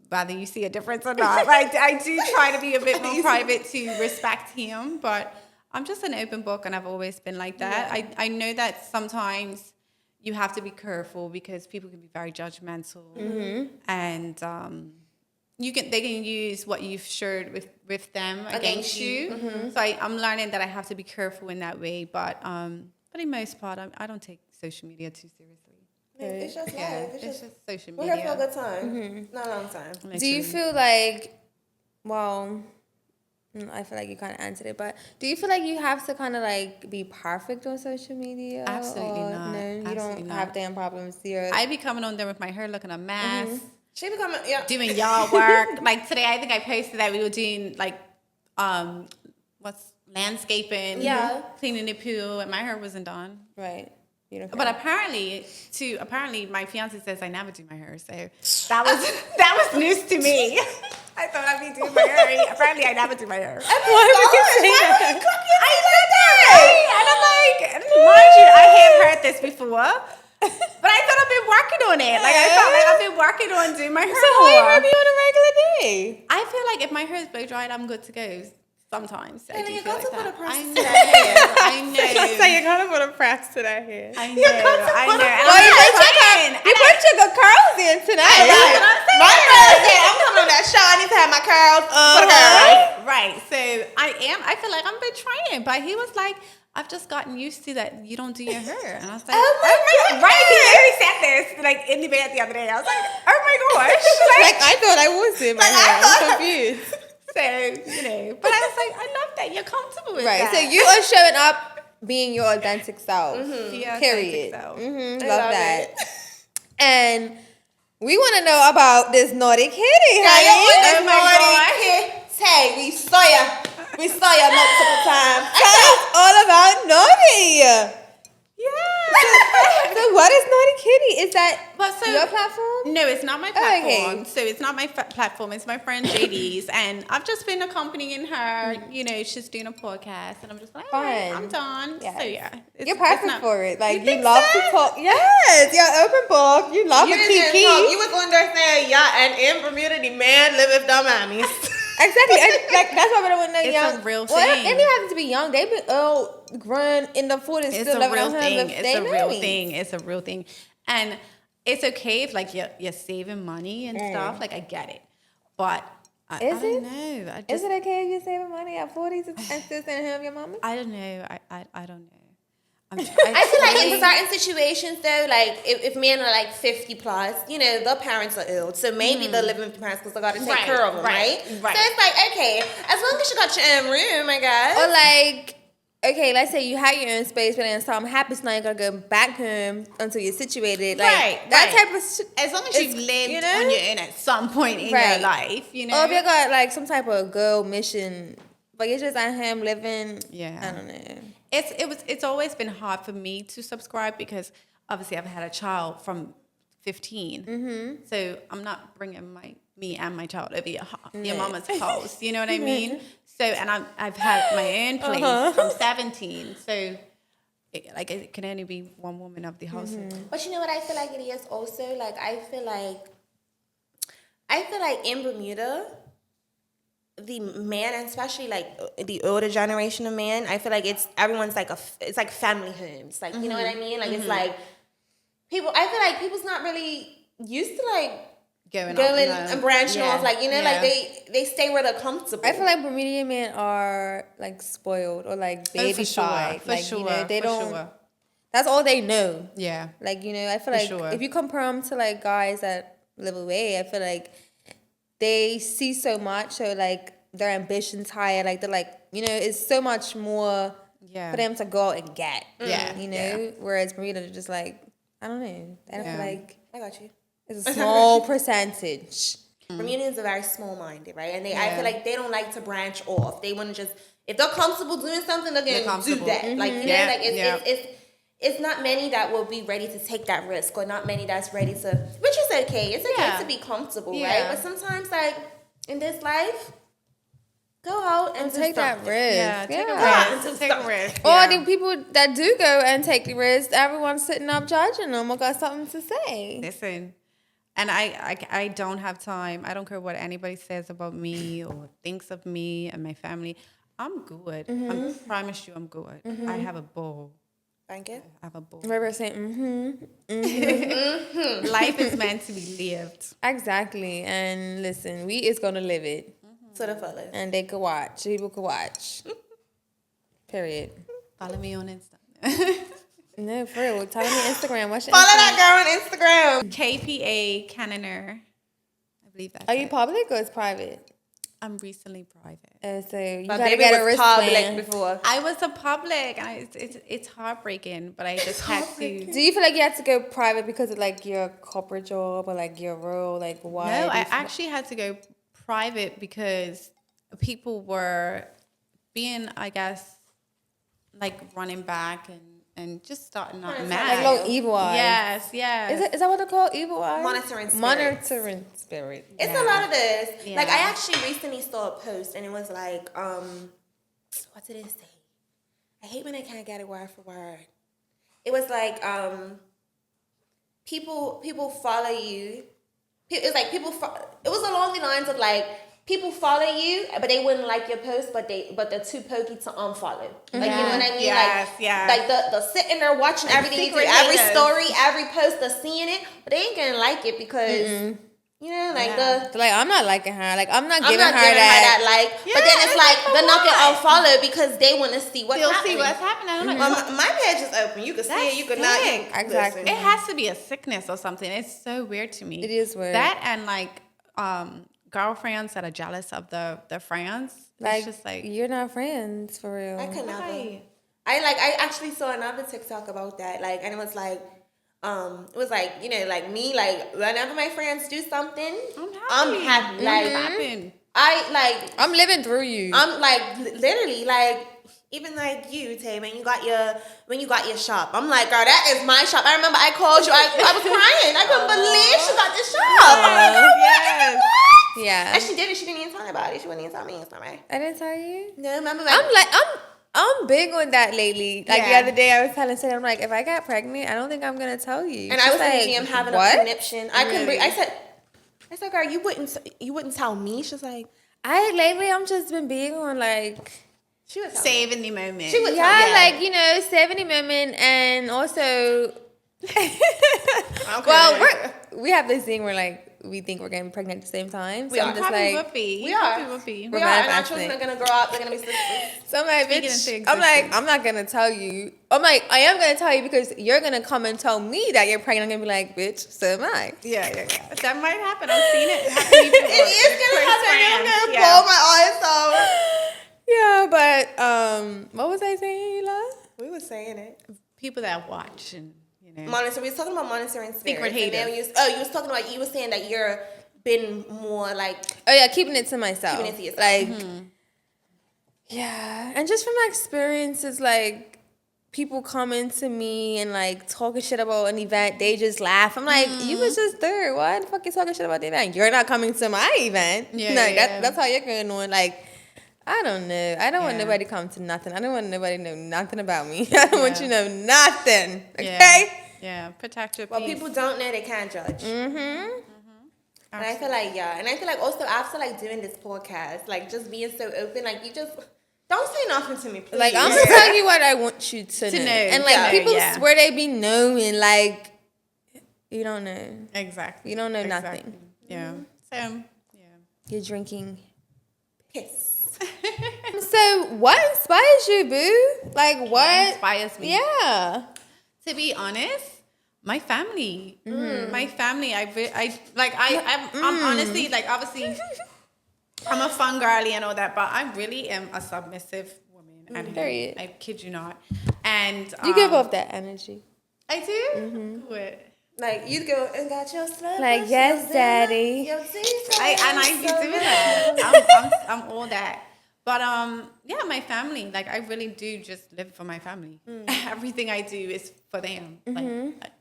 whether you see a difference or not. I do try to be a bit more private to respect him, but I'm just an open book, and I've always been like that. Yeah. I know that sometimes you have to be careful because people can be very judgmental, and they can use what you've shared with them against you. So I'm learning that I have to be careful in that way, but for the most part, I don't take social media too seriously. It's just Yeah, life. it's just social We're here for a media. good time. Not a long time. Do you feel like, well, I feel like you kind of answered it, but do you feel like you have to kind of like be perfect on social media? Absolutely or not. No, you Absolutely don't not. have damn problems here. I be coming on there with my hair looking a mess, She becoming doing yard work. Like today, I think I posted that we were doing like, landscaping, cleaning the pool, and my hair wasn't done. Right. Beautiful. But apparently my fiance says I never do my hair, so that was news to me. I thought I'd be doing my hair. Apparently, I never do my hair. why would you say that? I said that, and I'm like, mind you, I have heard this before, but I thought I've been working on it. Like I felt like I've been working on doing my hair. So why more. you be on a regular day? I feel like if my hair is blow dried, I'm good to go. Sometimes I do you feel got like to put that. a process I to know. that hair. I know. you're gonna put a press to that hair. I know. I know. And Well, I'm you just put trying. you put your good curls in tonight. My girl said, I'm coming on that show. I need to have my curls. Put a curl. Right. So I feel like I'm been trying, but he was like, I've just gotten used to that you don't do your hair. And I was like, Oh my God. Right. He literally said this like in the bed the other day. I was like, oh my gosh. Like I thought I was doing my hair. I'm confused. So, but I was like, I love that. You're comfortable with Right. that. So you are showing up being your authentic self. Yeah, Period. I think so. Love that. And we want to know about this naughty kitty, honey. Oh my God. Hey, we saw ya. We saw ya multiple times. Tell us all about naughty. Yeah. So what is Naughty Kitty? Is that But so- your platform? No, it's not my Oh, platform. okay. So it's not my platform. It's my friend JD's, and I've just been accompanying her. She's doing a podcast, and I'm just like, all right, Fun. I'm done. Yes. So yeah, You're perfect for it. Like you think love so? to talk. Yes, you're an open book. You love You a didn't kiki. talk. You was on there saying, yeah, and in Bermuda, the man live with dumb mammies. Exactly. Like that's why I want to know It's young. a real Well, thing. and you have to be young. They be grown in the 40s. It's still a living real at home thing. with It's they a real mammies. thing. It's a real thing, and it's okay if like you're saving money and stuff. Like I get it, but I Is don't it? know. I Is just it okay if you're saving money at 40s and still staying home with your mama? I don't know. I don't know. I feel like in certain situations though, like if men are like 50 plus, their parents are ill, so maybe they're living with the parents because they got to take Right, care of them, right? right. So it's like, okay, as long as you got your own room, I guess. Or like, okay, let's say you have your own space, but then something happens, now you gotta go back home until you're situated. Like Right, that right. type of shit. as long as It's- you've lived you know? on your own at some point in Right. your life, Or if you got like some type of girl mission, but you're just at home living. Yeah. I don't know. It's always been hard for me to subscribe because obviously I've had a child from 15, so I'm not bringing me and my child over your mama's house. You know what I mean? So and I've had my own place from 17, so it can only be one woman of the household. But you know what I feel like it is also? Like I feel like in Bermuda, the man, and especially like the older generation of men, I feel like everyone's like it's like family homes. Like you know what I mean? Like it's like people. I feel like people's not really used to like going and branching Yeah. off. Like, you know, Yeah. like they stay where they're comfortable. I feel like Bermudian men are like spoiled or like baby-fied. For like, sure. you know, they for don't. Sure. That's all they know. Yeah. Like, you know, I feel For like sure. if you compare them to like guys that live away, I feel like they see so much, so like their ambitions higher. Like they're like, you know, it's so much more Yeah. for them to go out and get. Yeah. You know, Yeah. whereas Bermuda are just like, I don't know. I don't Yeah. feel like I got you. it's a small percentage. Bermudians are very small-minded, right? And I Yeah. feel like they don't like to branch off. They want to just, if they're comfortable doing something, they're going to do comfortable. that. Like, you know, Yeah, like yeah. it's not many that will be ready to take that risk, or not many that's ready to, which is okay. It's okay Yeah. to be comfortable, Yeah. right? But sometimes, like, in this life, go out and do Take that something. risk. Yeah. Take Yeah. a risk. Take a risk. Or Yeah. the people that do go and take the risk, everyone's sitting up judging them or got something to say. Listen, and I don't have time. I don't care what anybody says about me or thinks of me and my family. I'm good. I promise you I'm good. I have a ball. Thank you. I have a ball. River saying, Life is meant to be lived. exactly. And listen, we is gonna live it. To the fullest. And they could watch. People could watch. Period. Follow me on Insta. No, for real. Tell me Instagram. What's your Follow Instagram? that girl on Instagram. KPA Cannoner. I believe that's Are you it. public or it's private? I'm recently private. So you My gotta baby get a was wristband. public before. I was a public, and it's heartbreaking, but I just had to. Do you feel like you had to go private because of like your corporate job or like your role? Like why? No, do you I feel- actually had to go private because people were being, I guess, like running back and just starting not Like mad. like little evil eyes. Yes, yes. Is that what they're called? Evil eyes? Monitoring spirits. Monitoring spirit. It's a lot of this. Yeah. Like, I actually recently saw a post, and it was like, what did it say? I hate when I can't get it word for word. It was like, people follow you. It was like it was along the lines of like, people follow you, but they wouldn't like your post, but they're too pokey to unfollow. Like, you know what I mean? Yes, like, yes. like the sitting there watching everything you do, secret every haters. story, every post, they're seeing it, but they ain't gonna like it because you know, like Yeah. They're like, I'm not liking her. Like I'm not I'm giving not her giving that. her that like, but then it's like they're not gonna unfollow because they want to see what's You'll happening. see what's happening. I'm like, My page is open. You can see it. You can not. sick. Exactly. it has to be a sickness or something. It's so weird to me. It is weird. That and like girlfriends that are jealous of their friends. Like, It's just like, you're not friends for real. I could never. why? I actually saw another TikTok about that. Like, and it was like, you know, like me, like whenever my friends do something, I'm happy. Like, Happen. I'm living through you. I'm like literally like. Even like you, Tay, when you got your shop, I'm like, girl, that is my shop. I remember I called you. I was crying. I couldn't believe she got this shop. I'm like, girl, Yes. what? Yeah. And she did it. She didn't even tell me about it. She wouldn't even tell me. It's not right. I didn't tell you. No, remember? I'm big on that lately. Like the Yeah. other day, I was telling Sarah, I'm like, if I got pregnant, I don't think I'm gonna tell you. And She's I was like, in the gym having what? a conniption. I couldn't breathe. I said, girl, you wouldn't tell me. She's like, Lately I'm just been big on like, she was Saving the moment. She would yeah, tell me. like, you know, 70 women, and also, Okay. well, we have this thing where like we think we're getting pregnant at the same time. So We I'm are. just Probably like, would be. we You are. probably would be. we are, and our manifesting. children are gonna grow up. They're gonna be sisters. so I'm like, Speaking bitch, into I'm like, existence. I'm not gonna tell you. I'm like, I am gonna tell you because you're gonna come and tell me that you're pregnant. I'm gonna be like, bitch, so am I. Yeah. That might happen. I've seen it happen even It is with gonna close happen. I'm friends. gonna Yeah. blow my eyes out. Yeah, but what was I saying, Ela? We were saying it. People that watch and, you know. Monitor. We was talking about monitoring spirits. Secret And then haters. you was talking about. You were saying that you're been more like Oh yeah, keeping it to myself. Keeping it to yourself. Like, yeah, and just from my experiences, like people coming to me and like talking shit about an event, they just laugh. I'm like, you was just there. Why the fuck you talking shit about the event? You're not coming to my event. Yeah, Like, yeah. that's how you're going on. Like, I don't know. I don't want nobody to come to nothing. I don't want nobody to know nothing about me. I don't want you to know nothing. Okay. Yeah. Protect your what peace. people don't know, they can't judge. Mm-hmm. And I feel like, and I feel like also after like doing this podcast, like just being so open, like you just don't say nothing to me, please. Like, I'm gonna tell you what I want you to know. know. And like Yeah. people Yeah. swear they be knowing, like you don't know. Exactly. You don't know Exactly. nothing. Yeah. So, yeah. You're drinking. Piss. So what inspires you, boo? Like what inspires me? Yeah. To be honest, my family. Mm-hmm. My family. I'm honestly, like, obviously, I'm a fun girly and all that, but I really am a submissive woman at home. Period. I kid you not. And You give off that energy. I do. Good. Like, you go and got your slut. Like, yes, daddy. I be doing that. I'm all that. But yeah, my family. Like, I really do just live for my family. Everything I do is for them. Like,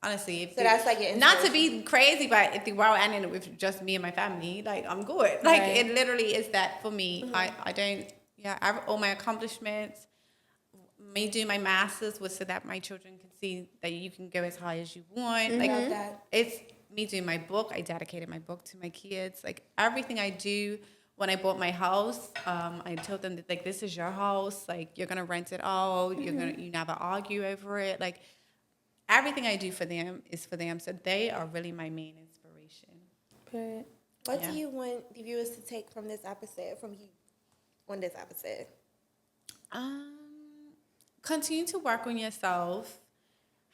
honestly, if So that's like your not to inspiration. be crazy, but if the world ended with just me and my family, like, I'm good. Like, Right. it literally is that for me. I don't. Yeah, I have all my accomplishments. Me doing my masters was so that my children can see that you can go as high as you want. Like, Love that. it's me doing my book. I dedicated my book to my kids. Like, everything I do. When I bought my house, I told them that, like, this is your house. Like, you're gonna rent it out. You never argue over it. Like, everything I do for them is for them. So they are really my main inspiration. Period. What Yeah. do you want the viewers to take from this episode, from you, on this episode? Continue to work on yourself.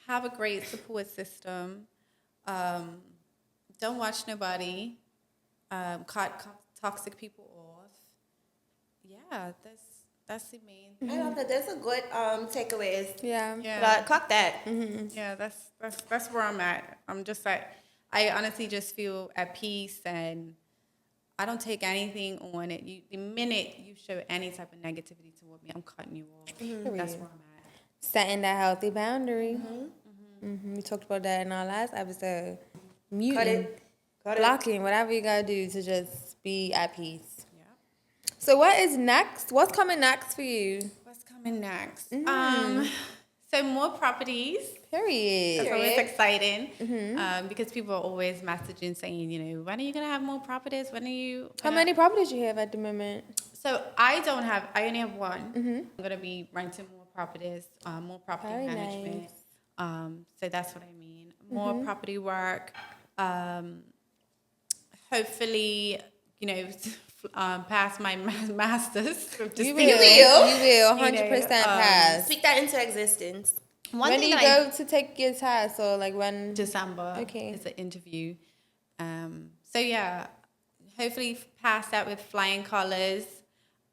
Have a great support system. Don't watch nobody. Cut toxic people off. Yeah, that's the main. I love that. That's a good takeaways. Yeah. Yeah, Clock that. yeah. That's where I'm at. I'm just like, I honestly just feel at peace, and I don't take anything on it. The minute you show any type of negativity toward me, I'm cutting you off. That's where I'm at. Setting that healthy boundary. We talked about that in our last episode. Muting, Cut it. blocking, whatever you gotta do to just be at peace. Yeah. So what is next? What's coming next for you? What's coming next? So more properties. Period. That's always exciting because people are always messaging saying, you know, when are you going to have more properties? When are you? How many properties you have at the moment? So I only have one. I'm going to be renting more properties, more property Very management. So that's what I mean. More property work. Hopefully, you know, pass my master's. You will 100% pass. Speak that into existence. When do you go to take your test, or like when? December. Okay. It's an interview. So yeah, hopefully pass that with flying colors.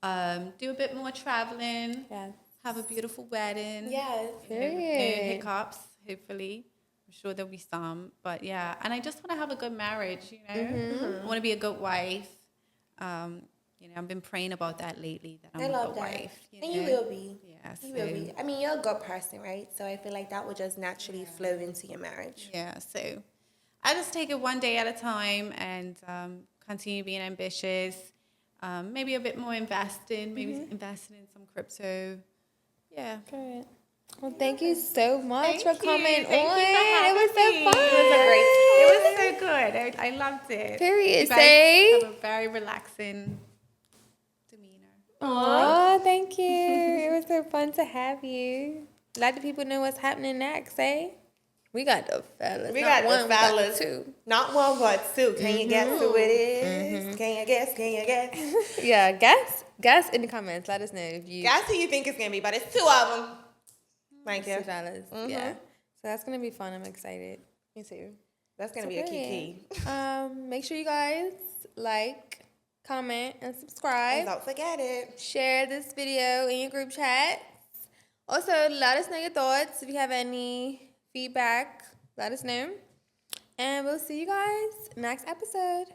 Do a bit more traveling. Yes. Have a beautiful wedding. Yes. No hiccups. Hopefully, I'm sure there'll be some. But yeah, and I just want to have a good marriage. You know, I want to be a good wife. You know, I've been praying about that lately. That I'm a good wife. And you will be. Yeah, You will be. I mean, you're a good person, right? So I feel like that will just naturally flow into your marriage. Yeah, so I just take it one day at a time and continue being ambitious. Maybe a bit more investing, investing in some crypto. Yeah. Good. Well, thank you so much for Thank you. coming Thank on. you for It was so having me. fun. It was so good. I loved it. Period. You guys Say. have a very relaxing demeanor. Oh, thank you. It was so fun to have you. Let the people know what's happening next, eh? We got the fellas. We Not got one, the fellas. We got two. Not one, but two. Can you guess who it is? Can you guess? Can you guess? Yeah, guess in the comments. Let us know if you Guess who you think it's going to be, but it's two of them. Thank you. $2. Yeah. So that's gonna be fun. I'm excited. Me too. That's going to be a key. Make sure you guys like, comment, and subscribe. And don't forget it. Share this video in your group chats. Also, let us know your thoughts. If you have any feedback, let us know. And we'll see you guys next episode.